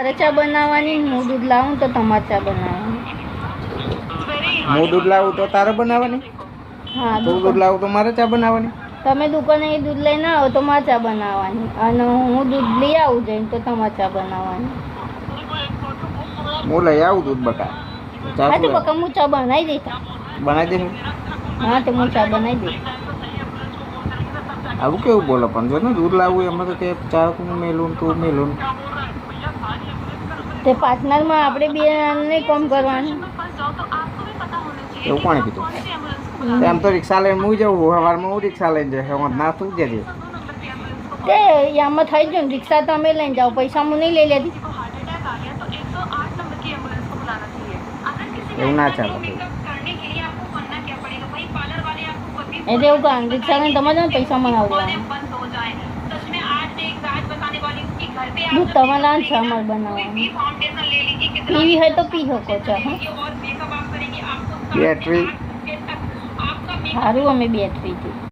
મારે ચા બનાવવાની, હું દૂધ લાવું તો તમારે ચા બનાવવાની. હું દૂધ લાવું તો તારે બનાવવાની? હા, તું દૂધ લાવું તો મારે ચા બનાવવાની? તમે દુકાને દૂધ લઈને આવો તો મારે ચા બનાવવાની, અને હું દૂધ લઈ આવું જઈને તો તમારે ચા બનાવવાની. હું લઈ આવું દૂધ બકા. હા તો બકા હું ચા બનાવી દઈશ. બનાવી દે. હા તો હું ચા બનાવી દઈશ. આવું કેવું બોલો પણ જો ને દૂધ લાવવું એમાં તો કે ચા હું મેલું તું મેલું. તે પાર્ટનરમાં આપણે બે નહીં કામ કરવાનું. એવું કોણે કીધું? એમ તો રિક્ષા લઈને હું જવું, સવારમાં હું રિક્ષા લઈને જશે ના તું જજે. તે આમાં થઈ ગયું ને, રિક્ષા તમે લઈને જાઓ, પૈસા હું નહીં લઈ લેતી. એવું ના ચાલે. એટલે એવું કામ રિક્ષા લઈને તમે જાઓ પૈસા મને આવવાનું. દૂધ તમારે છે અમારે બનાવવાનું. પીવી હોય તો પી શકો છો. બેટરી સારું અમે બેટરીથી